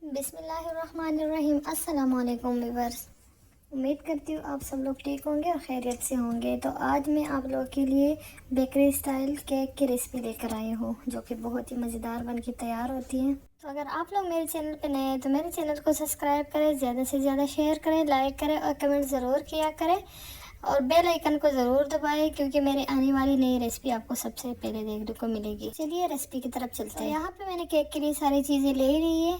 बिस्मिल्लाहिर्रहमानिर्रहीम। अस्सलाम वालेकुम व्यूअर्स। उम्मीद करती हूँ आप सब लोग ठीक होंगे और खैरियत से होंगे। तो आज मैं आप लोगों के लिए बेकरी स्टाइल केक की रेसिपी लेकर आई हूँ, जो कि बहुत ही मज़ेदार बन के तैयार होती है। तो अगर आप लोग मेरे चैनल पे नए हैं तो मेरे चैनल को सब्सक्राइब करें, ज़्यादा से ज़्यादा शेयर करें, लाइक करें और कमेंट ज़रूर किया करें और बेल आइकन को ज़रूर दबाएं, क्योंकि मेरे आने वाली नई रेसिपी आपको सबसे पहले देखने को मिलेगी। चलिए रेसिपी की तरफ चलते हैं। यहाँ पे मैंने केक के लिए सारी चीज़ें ले ली है।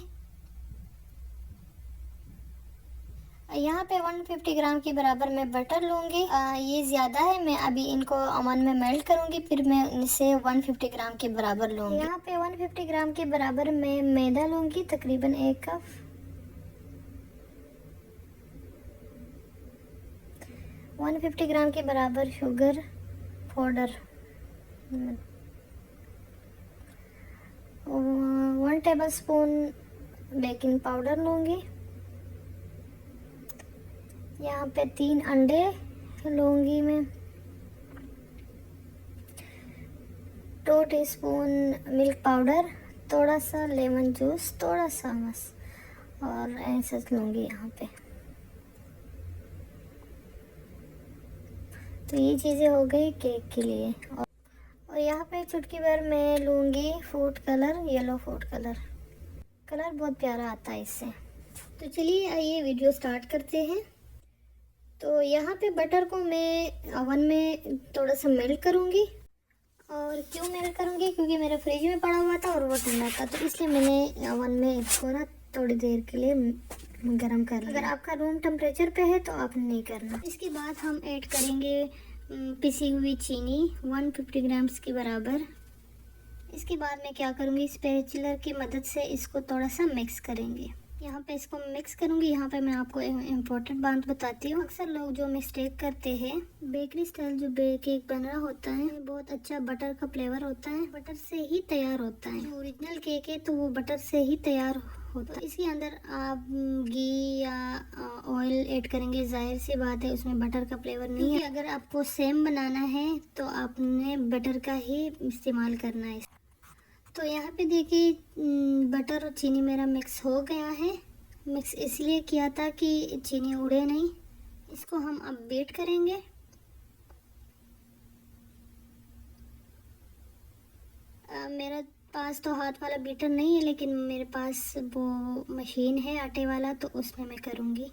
यहाँ पे 150 ग्राम के बराबर मैं बटर लूँगी। ये ज़्यादा है, मैं अभी इनको ओवन में मेल्ट करूँगी, फिर मैं इसे 150 ग्राम के बराबर लूँगी। यहाँ पे 150 ग्राम के बराबर मैं मैदा लूँगी, तकरीबन 1 कप। वन 150 ग्राम के बराबर sugar powder, 1 table spoon baking powder लूँगी। यहाँ पे 3 अंडे लूँगी मैं, 2 टीस्पून मिल्क पाउडर, थोड़ा सा लेमन जूस, थोड़ा सा बस, और ऐसा लूँगी यहाँ पे। तो ये चीज़ें हो गई केक के लिए। और यहाँ पे चुटकी भर मैं लूँगी food colour, yellow food colour. Colour बहुत प्यारा आता है इससे। तो चलिए आइए वीडियो स्टार्ट करते हैं। तो यहाँ पे बटर को मैं ओवन में थोड़ा सा मेल्ट करूँगी। और क्यों मेल्ट करूँगी, क्योंकि मेरा फ्रिज में पड़ा हुआ था और वो ठंडा था, तो इसलिए मैंने ओवन में इसको ना थोड़ी देर के लिए गरम कर लिया। अगर आपका रूम टेम्परेचर पे है तो आपने नहीं करना। इसके बाद हम ऐड करेंगे पिसी हुई चीनी 150 ग्राम्स के बराबर। इसके बाद मैं क्या करूँगी, स्पैचुलर की मदद से इसको थोड़ा सा मिक्स करेंगे। यहाँ पे इसको मिक्स करूँगी। यहाँ पे मैं आपको इम्पोर्टेंट बात बताती हूँ। अक्सर लोग जो मिस्टेक करते हैं, बेकरी स्टाइल जो केक बन रहा होता है बहुत अच्छा बटर का फ्लेवर होता है, बटर से ही तैयार होता है। जो ओरिजिनल केक है तो वो बटर से ही तैयार होता है। इसके अंदर आप घी या ऑयल ऐड करेंगे, जाहिर सी बात है उसमें बटर का फ्लेवर नहीं है। अगर आपको सेम बनाना है तो आपने बटर का ही इस्तेमाल करना है। तो यहाँ पे देखिए बटर और चीनी मेरा मिक्स हो गया है। मिक्स इसलिए किया था कि चीनी उड़े नहीं। इसको हम अब बीट करेंगे। मेरे पास तो हाथ वाला बीटर नहीं है, लेकिन मेरे पास वो मशीन है आटे वाला, तो उसमें मैं करूँगी।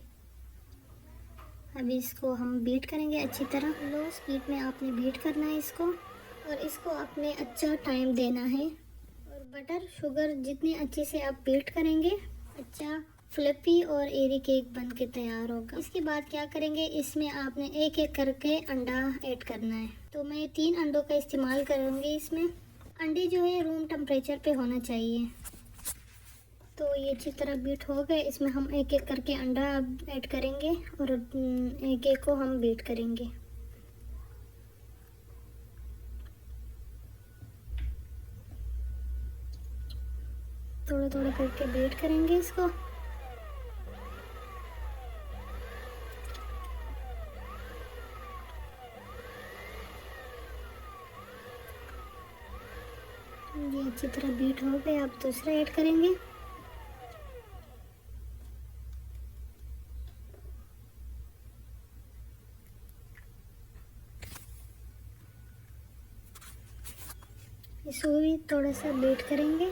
अभी इसको हम बीट करेंगे अच्छी तरह। लो स्पीड में आपने बीट करना है इसको, और इसको आपने अच्छा टाइम देना है। और बटर शुगर जितनी अच्छे से आप बीट करेंगे, अच्छा फ्लफी और एरी केक बन के तैयार होगा। इसके बाद क्या करेंगे, इसमें आपने एक एक करके अंडा ऐड करना है। तो मैं 3 अंडों का इस्तेमाल करूँगी इसमें। अंडे जो है रूम टेम्परेचर पे होना चाहिए। तो ये अच्छी तरह बीट हो गए। इसमें हम एक एक करके अंडा ऐड करेंगे और एक एक को हम बीट करेंगे। थोड़ा थोड़ा करके बीट करेंगे इसको। ये अच्छी तरह बीट हो गए। अब दूसरा ऐड करेंगे। इसको भी थोड़ा सा बीट करेंगे।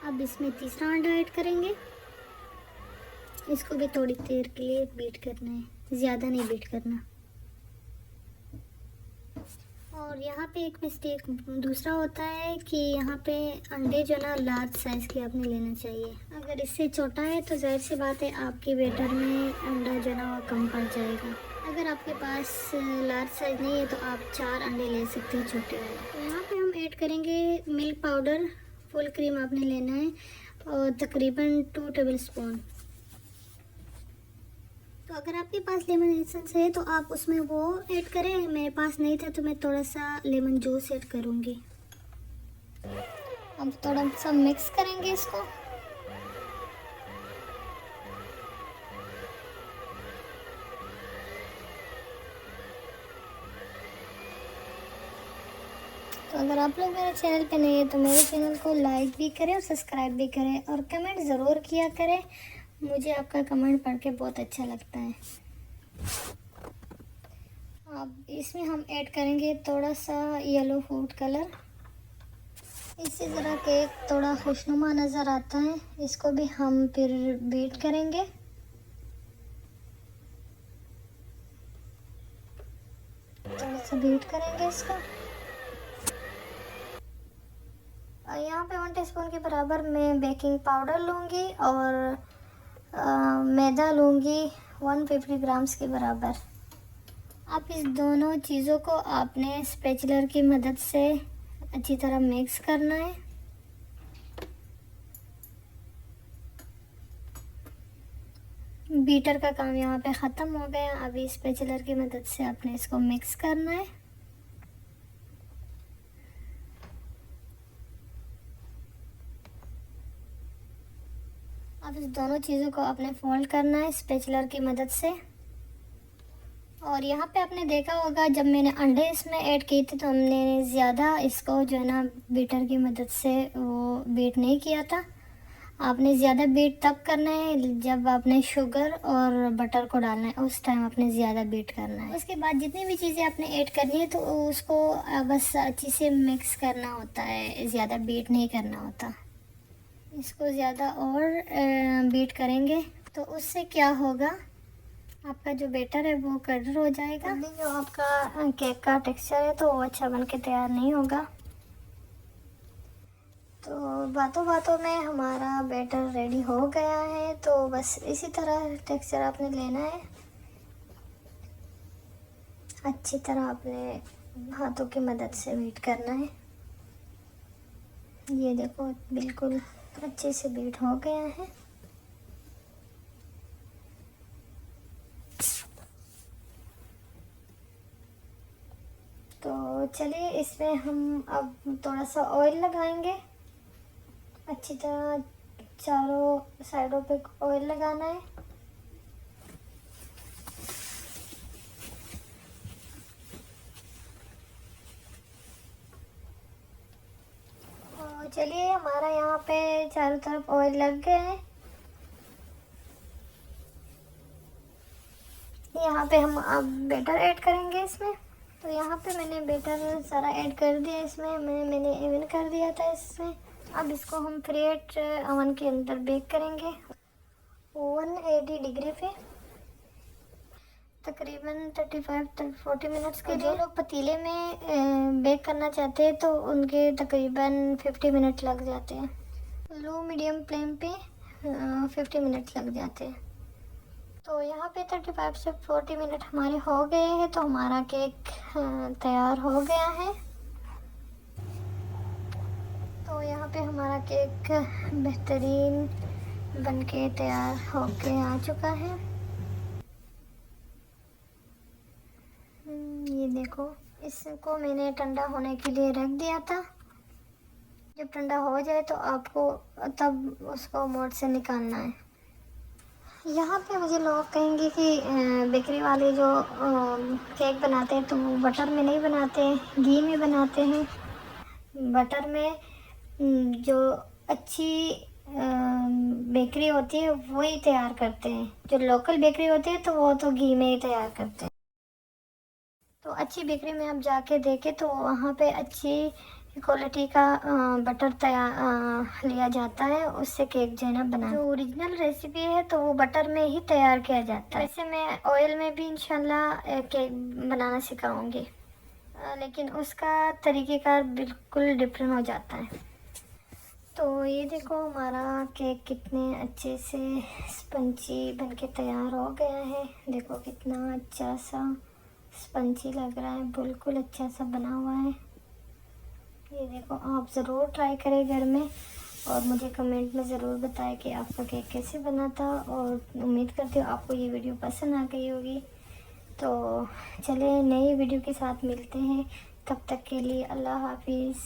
अब इसमें तीसरा अंडा ऐड करेंगे। इसको भी थोड़ी देर के लिए बीट करना है, ज़्यादा नहीं बीट करना। और यहाँ पे एक मिस्टेक दूसरा होता है कि यहाँ पे अंडे जो ना लार्ज साइज़ के आपने लेना चाहिए। अगर इससे छोटा है तो जाहिर सी बात है आपके बैटर में अंडा जो ना वो कम पड़ जाएगा। अगर आपके पास लार्ज साइज़ नहीं है तो आप 4 अंडे ले सकते हैं छोटे वाले। तो यहाँ पे हम ऐड करेंगे मिल्क पाउडर। फुल क्रीम आपने लेना है और तकरीबन 2 टेबल स्पून। तो अगर आपके पास लेमन एसेंस है तो आप उसमें वो ऐड करें। मेरे पास नहीं था तो मैं थोड़ा सा लेमन जूस ऐड करूँगी। अब थोड़ा सा मिक्स करेंगे इसको। तो अगर आप लोग मेरे चैनल पे नए हैं तो मेरे चैनल को लाइक भी करें और सब्सक्राइब भी करें और कमेंट ज़रूर किया करें। मुझे आपका कमेंट पढ़ के बहुत अच्छा लगता है। अब इसमें हम ऐड करेंगे थोड़ा सा येलो फूड कलर। इससे ज़रा केक थोड़ा खुशनुमा नज़र आता है। इसको भी हम फिर बीट करेंगे। थोड़ा सा बीट करेंगे इसको। यहाँ पे 1 टीस्पून के बराबर मैं बेकिंग पाउडर लूँगी और मैदा लूँगी 150 ग्राम्स के बराबर। आप इस दोनों चीज़ों को आपने स्पैचुलर की मदद से अच्छी तरह मिक्स करना है। बीटर का काम यहाँ पे ख़त्म हो गया। अभी स्पैचुलर की मदद से आपने इसको मिक्स करना है। अब इस दोनों चीज़ों को आपने फोल्ड करना है स्पैचुलर की मदद से। और यहाँ पे आपने देखा होगा जब मैंने अंडे इसमें ऐड किए थे तो हमने ज़्यादा इसको जो है ना बीटर की मदद से वो बीट नहीं किया था। आपने ज़्यादा बीट तब करना है जब आपने शुगर और बटर को डालना है, उस टाइम आपने ज़्यादा बीट करना है। उसके बाद जितनी भी चीज़ें आपने ऐड करनी है तो उसको बस अच्छी से मिक्स करना होता है, ज़्यादा बीट नहीं करना होता। इसको ज़्यादा और बीट करेंगे तो उससे क्या होगा, आपका जो बैटर है वो कलर हो जाएगा। अभी जो आपका केक का टेक्सचर है तो वो अच्छा बन के तैयार नहीं होगा। तो बातों बातों में हमारा बैटर रेडी हो गया है। तो बस इसी तरह टेक्सचर आपने लेना है। अच्छी तरह अपने हाथों की मदद से बीट करना है। ये देखो बिल्कुल अच्छे से बीट हो गया है। तो चलिए इसमें हम अब थोड़ा सा ऑयल लगाएंगे। अच्छी तरह चारों साइडों पे ऑयल लगाना है। और चलिए हमारा यहाँ पे चारों तरफ ऑयल लग गए हैं। यहाँ पे हम अब बैटर ऐड करेंगे इसमें। तो यहाँ पे मैंने बैटर सारा ऐड कर दिया इसमें। मैंने इवन कर दिया था इसमें। अब इसको हम प्रीहीट ओवन के अंदर बेक करेंगे 180 डिग्री पे तकरीबन 35-40 मिनट्स के लिए। जो लोग पतीले में बेक करना चाहते हैं तो उनके तकरीबन 50 मिनट लग जाते हैं। लो मीडियम फ्लेम पे 50 मिनट लग जाते हैं। तो यहाँ पे 35 से 40 मिनट हमारे हो गए हैं। तो हमारा केक तैयार हो गया है। तो यहाँ पे हमारा केक बेहतरीन बनके तैयार होके आ चुका है। ये देखो, इसको मैंने ठंडा होने के लिए रख दिया था। जब ठंडा हो जाए तो आपको तब उसको मोड से निकालना है। यहाँ पे मुझे लोग कहेंगे कि बेकरी वाले जो केक बनाते हैं तो वो बटर में नहीं बनाते, घी में बनाते हैं। बटर में जो अच्छी बेकरी होती है वही तैयार करते हैं। जो लोकल बेकरी होती है तो वो तो घी में ही तैयार करते हैं। तो अच्छी बेकरी में आप जाके देखें तो वहाँ पे अच्छी क्वालिटी का बटर तैयार लिया जाता है। उससे केक जो है ना बना, जो ओरिजिनल रेसिपी है तो वो बटर में ही तैयार किया जाता है। वैसे मैं ऑयल में भी इंशाल्लाह केक बनाना सिखाऊंगी, लेकिन उसका तरीक़ेकार बिल्कुल डिफरेंट हो जाता है। तो ये देखो हमारा केक कितने अच्छे से स्पंजी बनके तैयार हो गया है। देखो कितना अच्छा सा स्पंजी लग रहा है, बिल्कुल अच्छा सा बना हुआ है। ये देखो, आप ज़रूर ट्राई करें घर में और मुझे कमेंट में ज़रूर बताएं कि आपका केक कैसे बना था। और उम्मीद करती हूँ आपको ये वीडियो पसंद आ गई होगी। तो चलिए नई वीडियो के साथ मिलते हैं, तब तक के लिए अल्लाह हाफिज़।